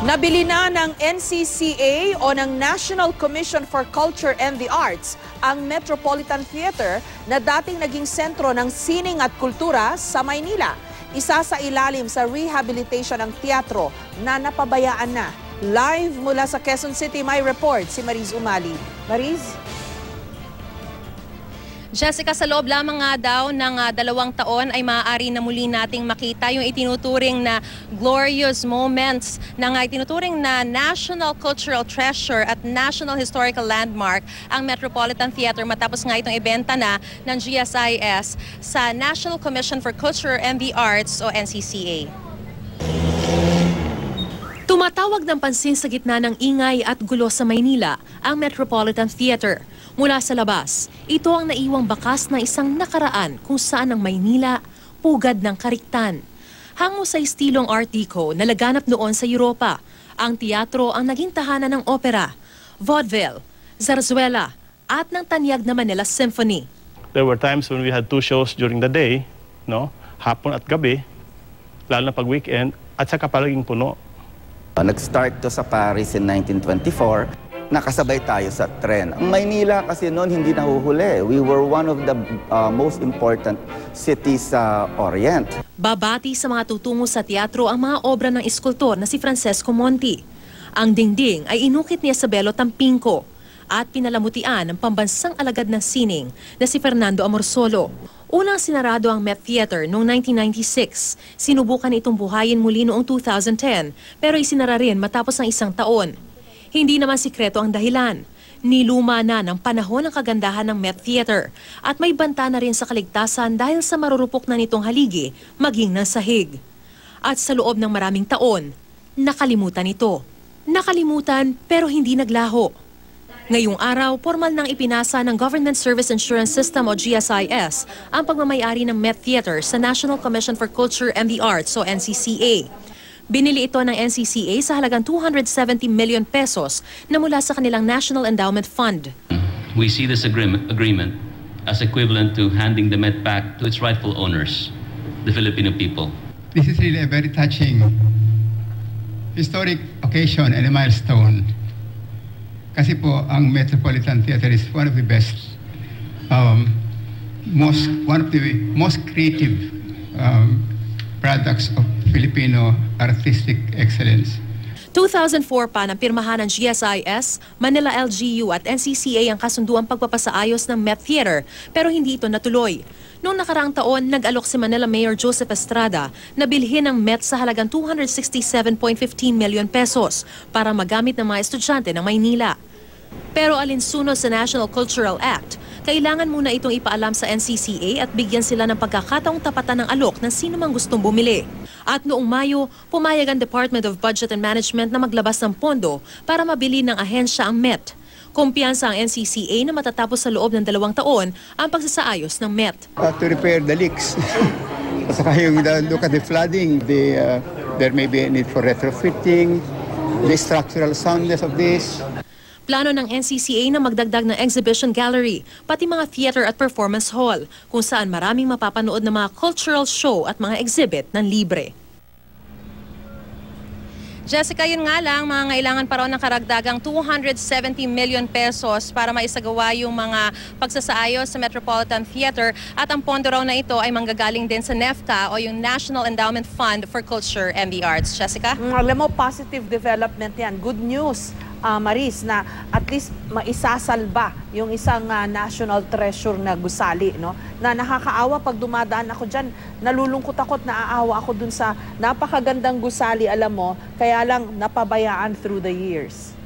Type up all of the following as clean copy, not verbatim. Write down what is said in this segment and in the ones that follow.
Nabili na ng NCCA o ng National Commission for Culture and the Arts ang Metropolitan Theater na dating naging sentro ng sining at kultura sa Maynila. Isa sa ilalim sa rehabilitation ng teatro na napabayaan na. Live mula sa Quezon City, may report si Mariz Umali. Mariz? Jessica, sa loob lamang nga daw ng 2 taon ay maaari na muli nating makita yung itinuturing na glorious moments ng itinuturing na National Cultural Treasure at National Historical Landmark ang Metropolitan Theater matapos nga itong ibenta na ng GSIS sa National Commission for Culture and the Arts o NCCA. Tumatawag ng pansin sa gitna ng ingay at gulo sa Maynila ang Metropolitan Theater. Mula sa labas, ito ang naiwang bakas ng isang nakaraan kung saan ang Maynila pugad ng kariktan. Hango sa estilong Art Deco na laganap noon sa Europa, ang teatro ang naging tahanan ng opera, vaudeville, zarzuela at ng tanyag na Manila Symphony. There were times when we had 2 shows during the day, hapon at gabi, lalo na pag weekend, at saka palaging puno. Nag-start to sa Paris in 1924. Nakasabay tayo sa trend. Ang Maynila kasi noon hindi nahuhuli. We were one of the most important cities sa Orient. Babati sa mga tutungo sa teatro ang mga obra ng eskultor na si Francesco Monti. Ang dingding ay inukit ni Isabelo Tampinco at pinalamutian ng pambansang alagad ng sining na si Fernando Amorsolo. Unang sinarado ang Met Theater noong 1996. Sinubukan itong buhayin muli noong 2010 pero isinara rin matapos ng 1 taon. Hindi naman sikreto ang dahilan. Niluma na ng panahon ang kagandahan ng Met Theater at may banta na rin sa kaligtasan dahil sa marurupok na nitong haligi maging ng sahig. At sa loob ng maraming taon, nakalimutan ito. Nakalimutan pero hindi naglaho. Ngayong araw, formal nang ipinasa ng Government Service Insurance System o GSIS ang pagmamayari ng Met Theater sa National Commission for Culture and the Arts o NCCA. Binili ito ng NCCA sa halagang 270 million pesos na mula sa kanilang National Endowment Fund. We see this agreement as equivalent to handing the Met back to its rightful owners, the Filipino people. This is really a very touching historic occasion and a milestone. Kasi po, ang Metropolitan Theater is one of the best, one of the most creative products of Filipino artistic excellence. 2004 pa nang pirmahan ng GSIS, Manila LGU at NCCA ang kasunduang pagpapasaayos ng Met Theater pero hindi ito natuloy. Noong nakaraang taon, nag-alok si Manila Mayor Joseph Estrada na bilhin ng Met sa halagang 267.15 million pesos para magamit ng mga estudyante ng Maynila. Pero alinsunod sa National Cultural Act, kailangan muna itong ipaalam sa NCCA at bigyan sila ng pagkakataong tapatan ng alok ng sino mang gustong bumili. At noong Mayo, pumayag ang Department of Budget and Management na maglabas ng pondo para mabili ng ahensya ang Met. Kumpiyansa ang NCCA na matatapos sa loob ng 2 taon ang pagsasaayos ng Met. To repair the leaks. Saka yung look at the flooding, there may be a need for retrofitting, the structural soundness of this. Plano ng NCCA na magdagdag ng exhibition gallery, pati mga theater at performance hall, kung saan maraming mapapanood ng mga cultural show at mga exhibit ng libre. Jessica, yun nga lang, mga ngailangan pa raw ng karagdagang 270 million pesos para maisagawa yung mga pagsasaayos sa Metropolitan Theater at ang pondo raw na ito ay manggagaling din sa NEFCA o yung National Endowment Fund for Culture and the Arts. Jessica? Alam mo, positive development yan. Good news, Mariz, na at least maisasalba yung isang national treasure na gusali, no? Na nakakaawa pag dumadaan ako dyan, nalulungkot ako at naaawa ako dun sa napakagandang gusali, alam mo, kaya lang napabayaan through the years.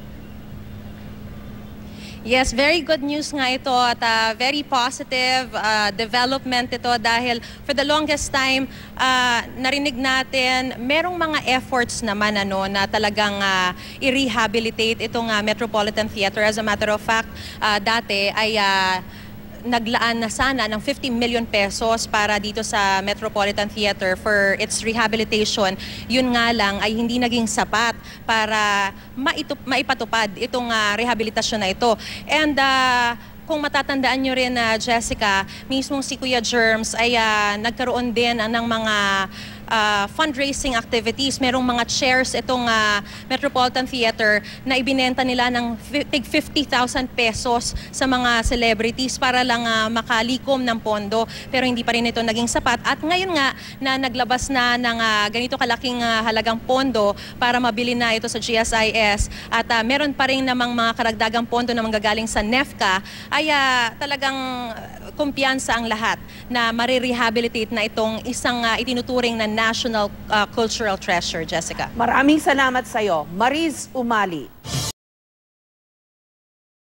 Yes, very good news nga ito at very positive development ito dahil for the longest time narinig natin merong mga efforts naman na talagang i-rehabilitate itong Metropolitan Theater. As a matter of fact, dati ay naglaan na sana ng 50 million pesos para dito sa Metropolitan Theater for its rehabilitation. Yun nga lang ay hindi naging sapat para maipatupad itong rehabilitasyon na ito. And kung matatandaan nyo rin, Jessica, mismong si Kuya Germs ay nagkaroon din ng mga fundraising activities. Merong mga chairs itong Metropolitan Theater na ibinenta nila ng tig 50,000 pesos sa mga celebrities para lang makalikom ng pondo. Pero hindi pa rin ito naging sapat. At ngayon nga na naglabas na ng ganito kalaking halagang pondo para mabili na ito sa GSIS at meron pa rin namang mga karagdagang pondo na manggagaling sa NEFCA, ay talagang kumpiyansa ang lahat na marirehabilitate na itong isang itinuturing na national cultural treasure, Jessica. Maraming salamat sa iyo, Mariz Umali.